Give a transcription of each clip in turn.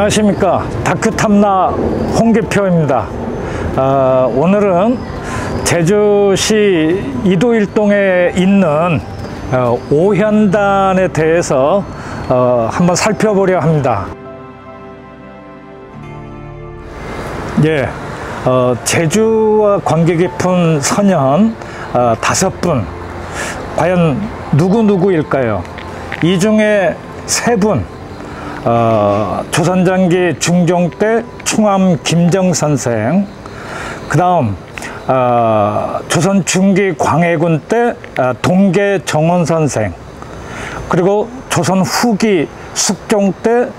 안녕하십니까. 다큐탐나 홍계표입니다. 오늘은 제주시 이도일동에 있는 오현단에 대해서 한번 살펴보려 합니다. 예, 제주와 관계 깊은 선현 5분, 과연 누구일까요? 이 중에 3분, 조선장기 중종 때 충암 김정 선생, 그 다음 조선 중기 광해군 때 동계 정원 선생, 그리고 조선 후기 숙종 때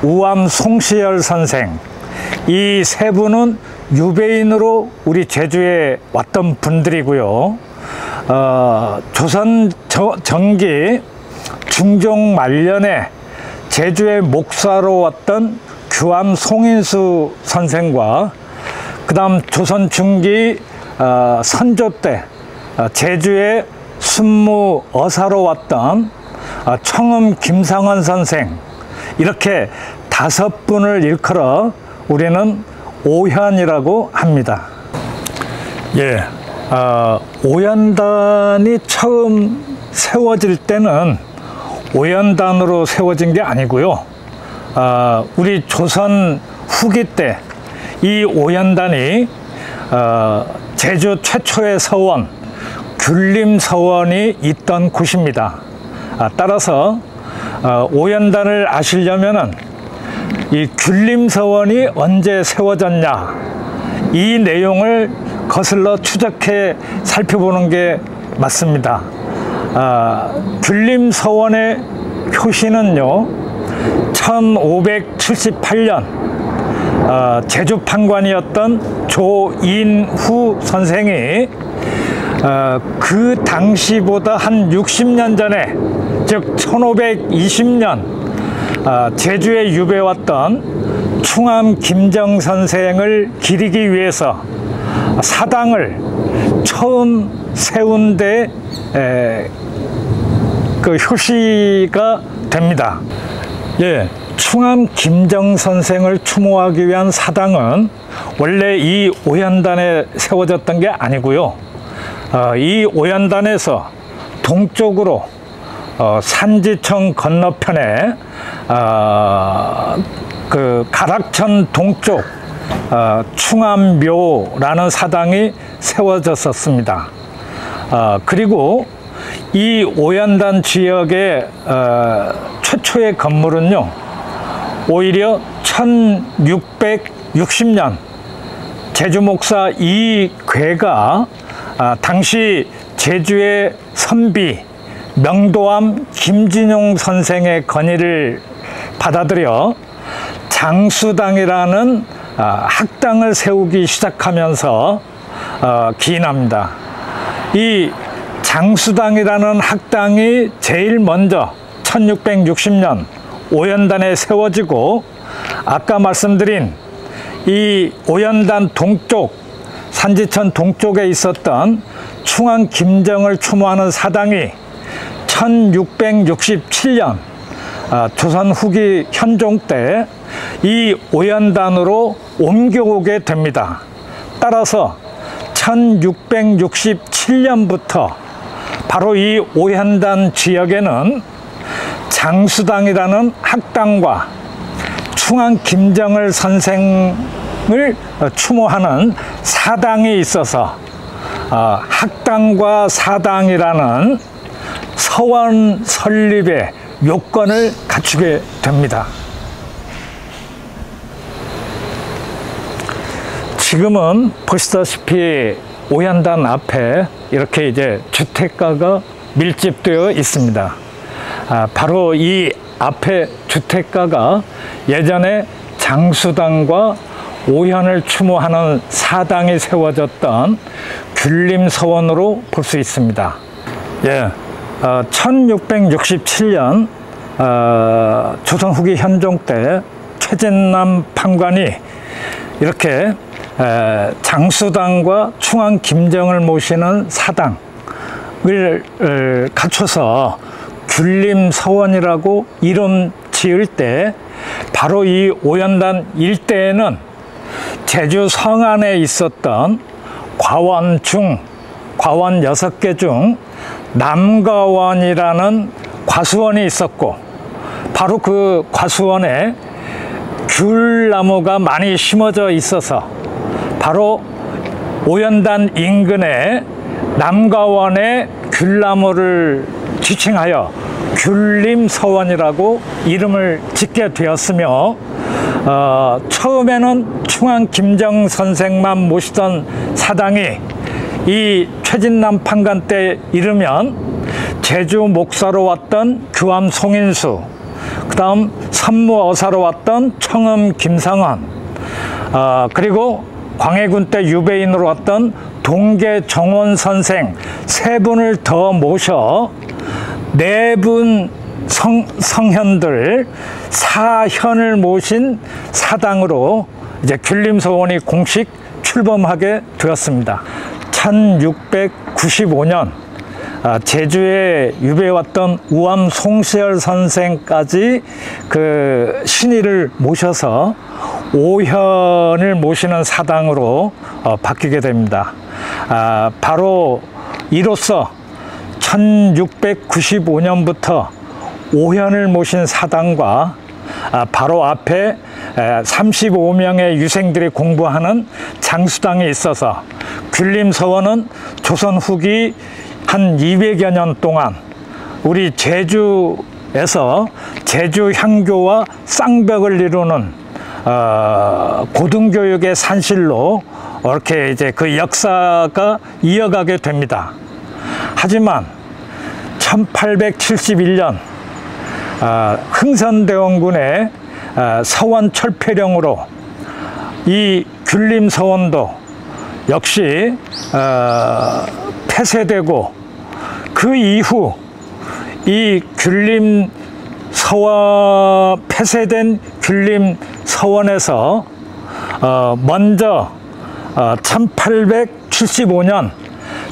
우암 송시열 선생, 이 3분은 유배인으로 우리 제주에 왔던 분들이고요. 조선 전기 중종 말년에 제주의 목사로 왔던 규암 송인수 선생과 그 다음 조선 중기 선조 때 제주의 순무 어사로 왔던 청음 김상원 선생, 이렇게 5분을 일컬어 우리는 오현이라고 합니다. 예, 오현단이 처음 세워질 때는 오현단으로 세워진 게 아니고요. 우리 조선 후기 때 이 오현단이 제주 최초의 서원 귤림서원이 있던 곳입니다. 따라서 오현단을 아시려면은 이 귤림서원이 언제 세워졌냐, 이 내용을 거슬러 추적해 살펴보는 게 맞습니다. 귤림서원의 표시는요, 1578년 제주 판관이었던 조인후 선생이 그 당시보다 한 60년 전에, 즉 1520년 제주에 유배왔던 충암 김정 선생을 기리기 위해서 사당을 처음 세운 데 그 효시가 됩니다. 예, 충암 김정 선생을 추모하기 위한 사당은 원래 이 오현단에 세워졌던 게 아니고요. 이 오현단에서 동쪽으로 산지청 건너편에 그 가락천 동쪽 충암묘라는 사당이 세워졌었습니다. 그리고 이 오현단 지역의 최초의 건물은요, 오히려 1660년 제주 목사 이괴가 당시 제주의 선비 명도암 김진용 선생의 건의를 받아들여 장수당이라는 학당을 세우기 시작하면서 기인합니다. 이 장수당이라는 학당이 제일 먼저 1660년 오현단에 세워지고, 아까 말씀드린 이 오현단 동쪽, 산지천 동쪽에 있었던 충암 김정을 추모하는 사당이 1667년 조선 후기 현종 때 이 오현단으로 옮겨오게 됩니다. 따라서 1667년부터 바로 이 오현단 지역에는 장수당이라는 학당과 충암 김정을 선생을 추모하는 사당이 있어서 학당과 사당이라는 서원 설립의 요건을 갖추게 됩니다. 지금은 보시다시피 오현단 앞에 이렇게 이제 주택가가 밀집되어 있습니다. 바로 이 앞에 주택가가 예전에 장수당과 오현을 추모하는 사당이 세워졌던 귤림서원으로 볼 수 있습니다. 예, 1667년 조선 후기 현종 때 최진남 판관이 이렇게 장수당과 충암 김정을 모시는 사당을 갖춰서 귤림서원이라고 이름 지을 때 바로 이 오연단 일대에는 제주 성안에 있었던 과원 6개 중 남과원이라는 과수원이 있었고, 바로 그 과수원에 귤나무가 많이 심어져 있어서 바로 오연단 인근에 남과원의 귤나무를 지칭하여 귤림서원이라고 이름을 짓게 되었으며, 처음에는 충암 김정 선생만 모시던 사당이 이 최진남 판관 때 이르면 제주 목사로 왔던 규암 송인수, 그 다음 선무어사로 왔던 청음 김상원, 그리고 광해군 때 유배인으로 왔던 동계 정원 선생 3분을 더 모셔 4분 성현들 4현을 모신 사당으로 이제 귤림서원이 공식 출범하게 되었습니다. 1695년 제주에 유배해왔던 우암 송시열 선생까지 그 신의를 모셔서 5현을 모시는 사당으로 바뀌게 됩니다. 바로 이로써 1695년부터 5현을 모신 사당과 바로 앞에 35명의 유생들이 공부하는 장수당이 있어서 귤림서원은 조선 후기 한 200여 년 동안 우리 제주에서 제주 향교와 쌍벽을 이루는 고등교육의 산실로 이렇게 이제 그 역사가 이어가게 됩니다. 하지만 1871년 흥선대원군의 서원 철폐령으로 이 귤림서원도 역시 폐쇄되고, 그 이후 이 폐쇄된 귤림서원에서 먼저 1875년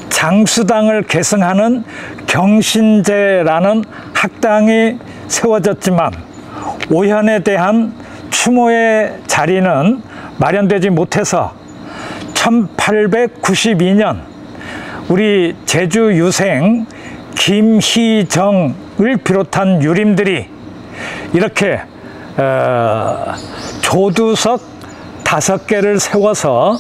장수당을 계승하는 경신제라는 학당이 세워졌지만 5현에 대한 추모의 자리는 마련되지 못해서 1892년 우리 제주 유생 김희정을 비롯한 유림들이 이렇게 조두석 5개를 세워서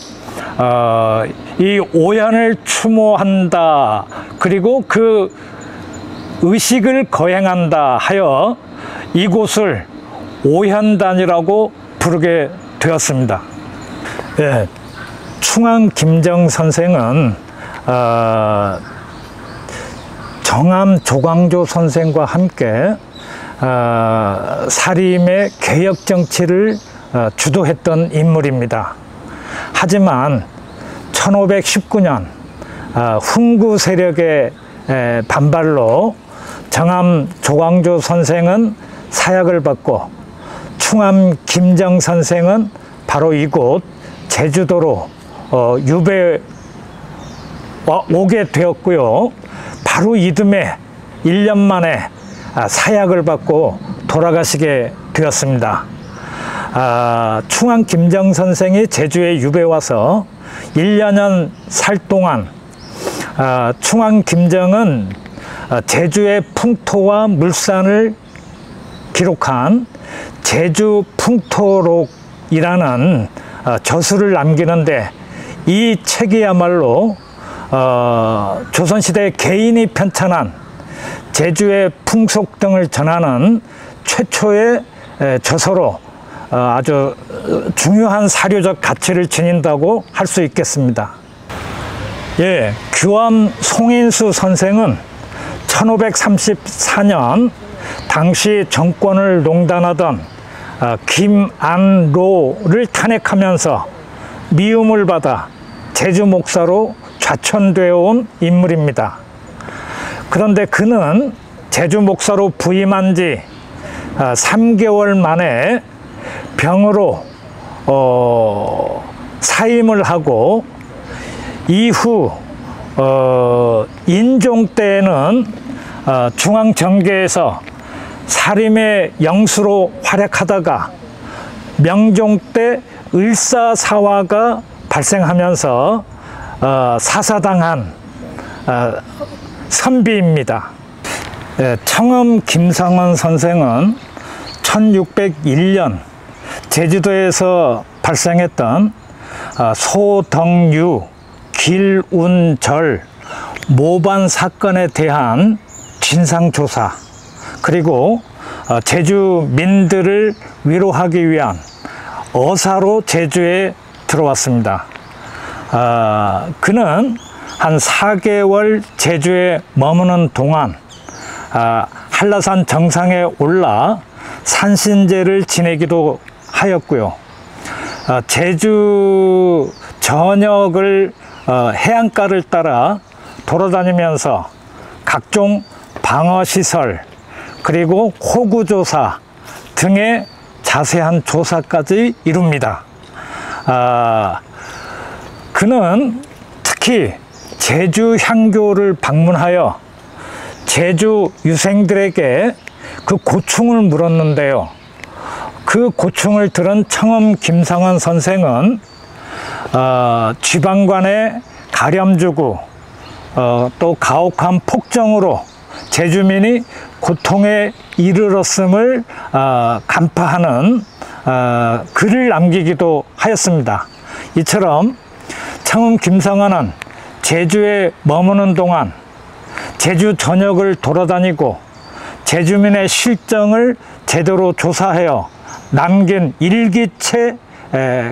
이 오연을 추모한다, 그리고 그 의식을 거행한다 하여 이곳을 오현단이라고 부르게 되었습니다. 예, 충암 김정 선생은 정암 조광조 선생과 함께 사림의 개혁 정치를 주도했던 인물입니다. 하지만 1519년 훈구 세력의 반발로 정암 조광조 선생은 사약을 받고 충암 김정 선생은 바로 이곳 제주도로 유배 오게 되었고요. 바로 이듬해 1년 만에 사약을 받고 돌아가시게 되었습니다. 충암 김정 선생이 제주에 유배 와서 1년여 살 동안 충암 김정은 제주의 풍토와 물산을 기록한 제주 풍토록이라는 저술을 남기는데, 이 책이야말로 조선시대 개인이 편찬한 제주의 풍속 등을 전하는 최초의 저서로 아주 중요한 사료적 가치를 지닌다고 할 수 있겠습니다. 예, 규암 송인수 선생은 1534년 당시 정권을 농단하던 김안로를 탄핵하면서 미움을 받아 제주 목사로 좌천되어 온 인물입니다. 그런데 그는 제주 목사로 부임한 지 3개월 만에 병으로 사임을 하고, 이후 인종 때에는 중앙정계에서 사림의 영수로 활약하다가 명종 때 을사사화가 발생하면서 사사당한 선비입니다. 청엄 김상원 선생은 1601년 제주도에서 발생했던 소덕류, 길운절, 모반 사건에 대한 진상조사, 그리고 제주민들을 위로하기 위한 어사로 제주에 들어왔습니다. 그는 한 4개월 제주에 머무는 동안 한라산 정상에 올라 산신제를 지내기도 하였고요. 제주 전역을 해안가를 따라 돌아다니면서 각종 방어시설, 그리고 호구조사 등의 자세한 조사까지 이룹니다. 그는 특히 제주 향교를 방문하여 제주 유생들에게 그 고충을 물었는데요. 그 고충을 들은 청엄 김상원 선생은 지방관의 가렴주구, 또 가혹한 폭정으로 제주민이 고통에 이르렀음을 간파하는 글을 남기기도 하였습니다. 이처럼 청엄 김상원은 제주에 머무는 동안 제주 전역을 돌아다니고 제주민의 실정을 제대로 조사하여 남긴 일기체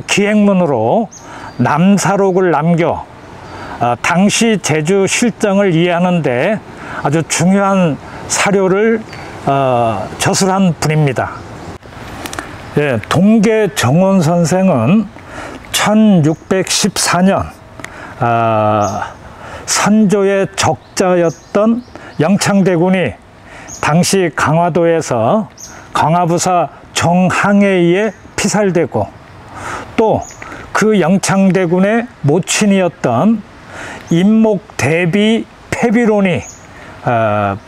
기행문으로 남사록을 남겨 당시 제주 실정을 이해하는 데 아주 중요한 사료를 저술한 분입니다. 동계 정원 선생은 1614년 선조의 적자였던 영창대군이 당시 강화도에서 강화부사 정항에 의해 피살되고, 또 그 영창대군의 모친이었던 임목대비 패비론이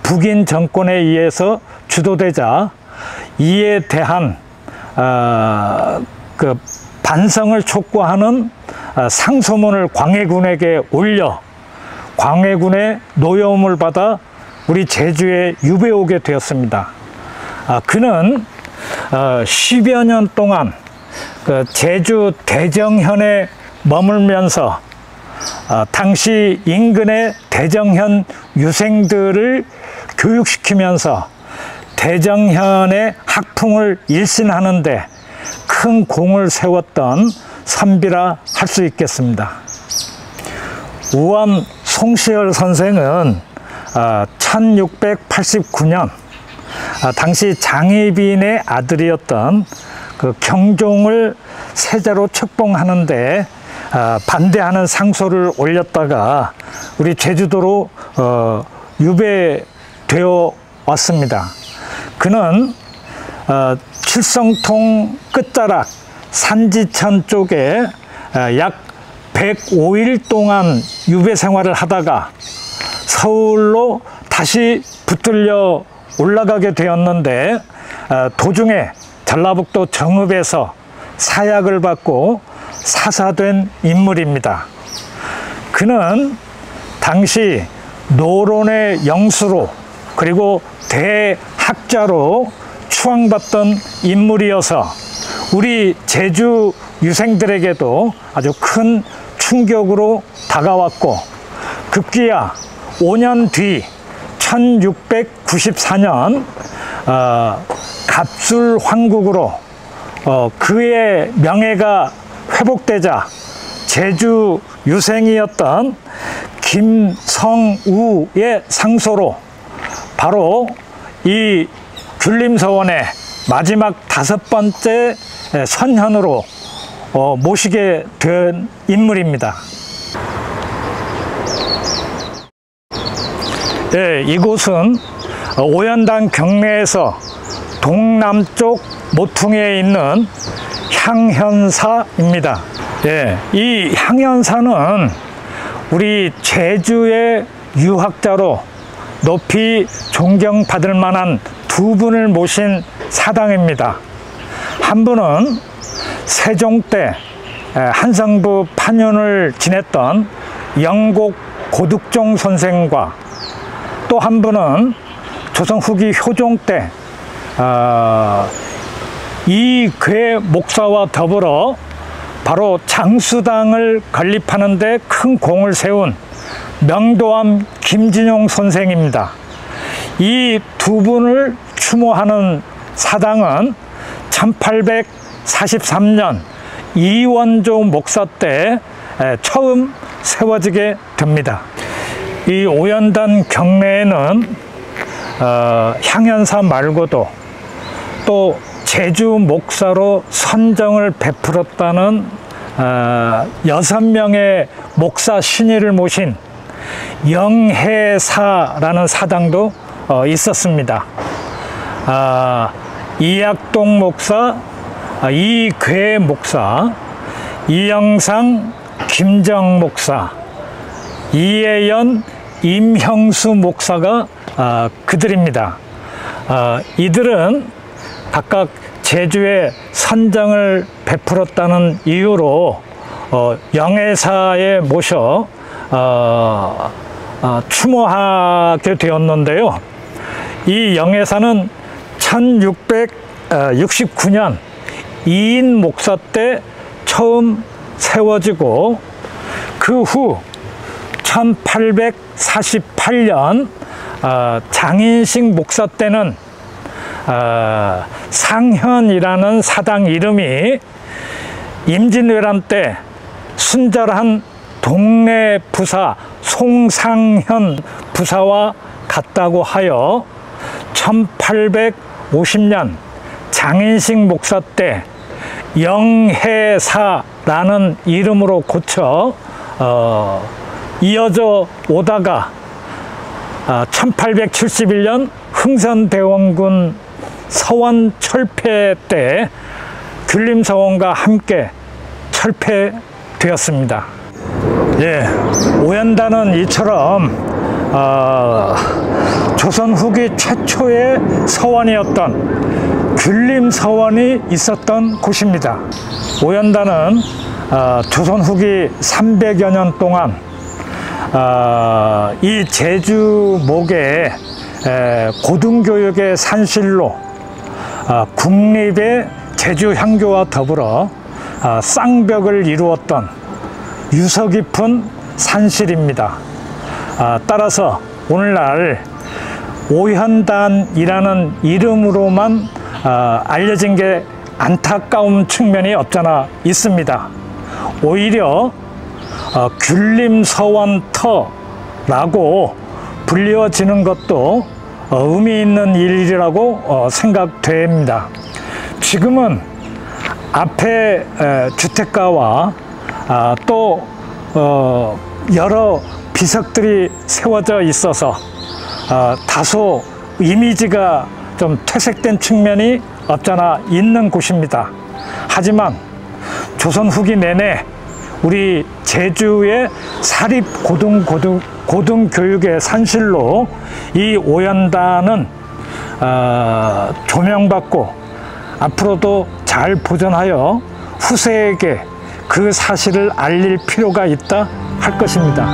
북인 정권에 의해서 주도되자 이에 대한 그 반성을 촉구하는 상소문을 광해군에게 올려 광해군의 노여움을 받아 우리 제주에 유배오게 되었습니다. 그는 10여 년 동안 그 제주 대정현에 머물면서 당시 인근의 대정현 유생들을 교육시키면서 대정현의 학풍을 일신하는 데 큰 공을 세웠던 선비라 할 수 있겠습니다. 우암 송시열 선생은 1689년 당시 장희빈의 아들이었던 그 경종을 세자로 책봉하는데 반대하는 상소를 올렸다가 우리 제주도로 유배되어 왔습니다. 그는 칠성통 끝자락 산지천 쪽에 약 105일 동안 유배 생활을 하다가 서울로 다시 붙들려 올라가게 되었는데 도중에 전라북도 정읍에서 사약을 받고 사사된 인물입니다. 그는 당시 노론의 영수로 그리고 대학자로 추앙받던 인물이어서 우리 제주 유생들에게도 아주 큰 충격으로 다가왔고, 급기야 5년 뒤 1694년 갑술황국으로 그의 명예가 회복되자 제주 유생이었던 김성우의 상소로 바로 이 귤림서원의 마지막 5번째 선현으로 모시게 된 인물입니다. 이곳은 오연당 경내에서 동남쪽 모퉁이에 있는 향현사입니다. 이 향현사는 우리 제주의 유학자로 높이 존경받을 만한 두 분을 모신 사당입니다. 한 분은 세종 때 한성부 판윤을 지냈던 영곡 고득종 선생과 또 한 분은 조선 후기 효종 때 이괴 목사와 더불어 바로 장수당을 건립하는 데 큰 공을 세운 명도암 김진용 선생입니다. 이 두 분을 추모하는 사당은 1843년 이원조 목사 때 처음 세워지게 됩니다. 이 오연단 경내에는 향연사 말고도 또 제주 목사로 선정을 베풀었다는 6명의 목사 신의를 모신 영해사라는 사당도 있었습니다. 이약동 목사, 이괴 목사, 이영상, 김정 목사, 이혜연, 임형수 목사가 그들입니다. 이들은 각각 제주에 선정을 베풀었다는 이유로 영해사에 모셔 추모하게 되었는데요. 이 영해사는 1669년 이인 목사 때 처음 세워지고 그 후 1848년 장인식 목사 때는 상현이라는 사당 이름이 임진왜란 때 순절한 동네 부사 송상현 부사와 같다고 하여 1850년 장인식 목사 때 영해사라는 이름으로 고쳐 이어져 오다가 1871년 흥선대원군 서원 철폐 때 귤림서원과 함께 철폐되었습니다. 예, 오연단은 이처럼 조선 후기 최초의 서원이었던 귤림서원이 있었던 곳입니다. 오연단은 조선 후기 300여 년 동안 이 제주 목에 고등교육의 산실로 국립의 제주 향교와 더불어 쌍벽을 이루었던 유서 깊은 산실입니다. 따라서 오늘날 오현단이라는 이름으로만 알려진 게 안타까운 측면이 없잖아 있습니다. 오히려 귤림서원터라고 불리워지는 것도 의미 있는 일이라고 생각됩니다. 지금은 앞에 주택가와 또 여러 비석들이 세워져 있어서 다소 이미지가 좀 퇴색된 측면이 없잖아 있는 곳입니다. 하지만 조선 후기 내내 우리 제주의 사립 고등교육의 산실로 이 오연단은 조명받고 앞으로도 잘 보존하여 후세에게 그 사실을 알릴 필요가 있다 할 것입니다.